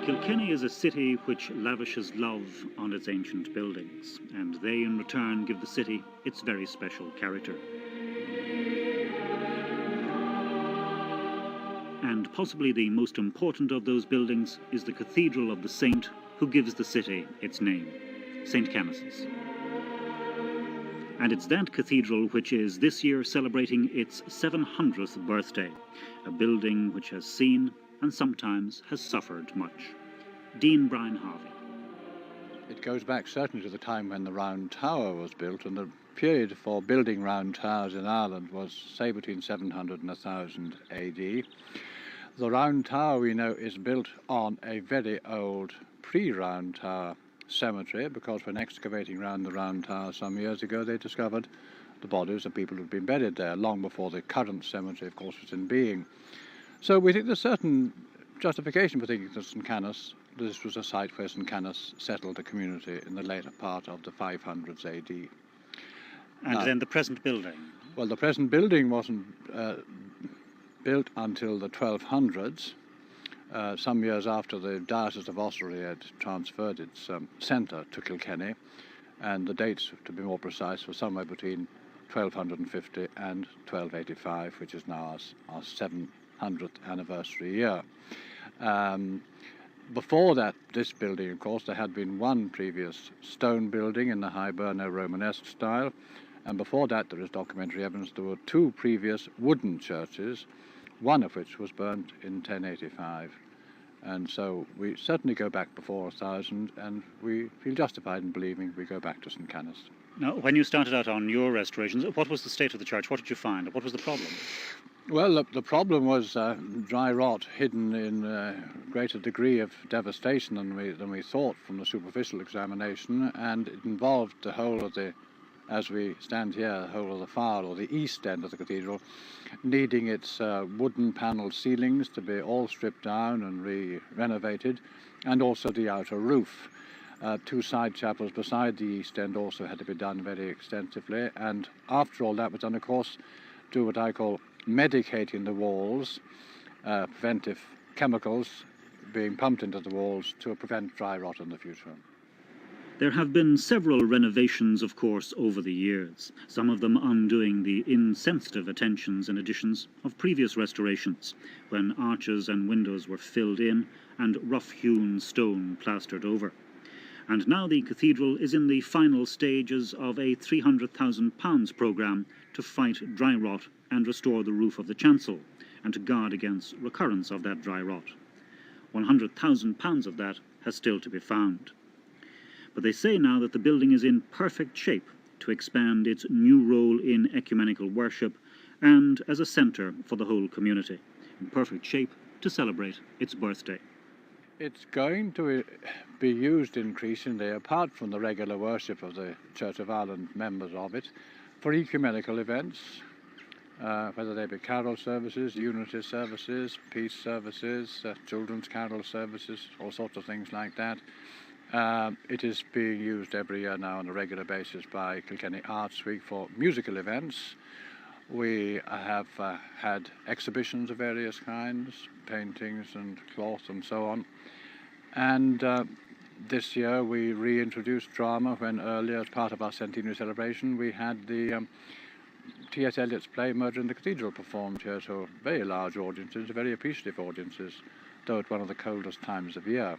Kilkenny is a city which lavishes love on its ancient buildings, and they in return give the city its very special character. And possibly the most important of those buildings is the Cathedral of the Saint who gives the city its name, St. Canice's. And it's that cathedral which is this year celebrating its 700th birthday, a building which has seen and sometimes has suffered much. Dean Brian Harvey. It goes back certainly to the time when the Round Tower was built, and the period for building round towers in Ireland was, say, between 700 and 1000 AD. The Round Tower, we know, is built on a very old pre-Round Tower cemetery, because when excavating around the Round Tower some years ago, they discovered the bodies of people who'd been buried there long before the current cemetery, of course, was in being. So we think there's certain justification for thinking that St. Canice, this was a site where St. Canice settled a community in the later part of the 500s AD. And then the present building? Well, the present building wasn't built until the 1200s, some years after the Diocese of Ossory had transferred its centre to Kilkenny, and the dates, to be more precise, were somewhere between 1250 and 1285, which is now our 700th anniversary year. Before that, this building, of course, there had been one previous stone building in the Hiberno Romanesque style, and before that there is documentary evidence there were two previous wooden churches, one of which was burnt in 1085. And so we certainly go back before 1000, and we feel justified in believing we go back to St. Canice. Now, when you started out on your restorations, what was the state of the church? What did you find? What was the problem? Well, the problem was dry rot hidden in a greater degree of devastation than we thought from the superficial examination, and it involved the whole of the, as we stand here, the whole of the far or the east end of the cathedral, needing its wooden panelled ceilings to be all stripped down and renovated, and also the outer roof. Two side chapels beside the east end also had to be done very extensively, and after all that was done, of course, do what I call medicating the walls, preventive chemicals being pumped into the walls to prevent dry rot in the future. There have been several renovations, of course, over the years, some of them undoing the insensitive attentions and additions of previous restorations, when arches and windows were filled in and rough-hewn stone plastered over. And now the cathedral is in the final stages of a £300,000 programme to fight dry rot and restore the roof of the chancel, and to guard against recurrence of that dry rot. £100,000 of that has still to be found. But they say now that the building is in perfect shape to expand its new role in ecumenical worship and as a centre for the whole community, in perfect shape to celebrate its birthday. It's going to be used increasingly, apart from the regular worship of the Church of Ireland members of it, for ecumenical events, whether they be carol services, unity services, peace services, children's carol services, all sorts of things like that. It is being used every year now on a regular basis by Kilkenny Arts Week for musical events. We have had exhibitions of various kinds, paintings and cloth and so on. And this year we reintroduced drama when earlier, as part of our centenary celebration, we had the T.S. Eliot's play Murder in the Cathedral performed here to very large audiences, very appreciative audiences, though at one of the coldest times of year.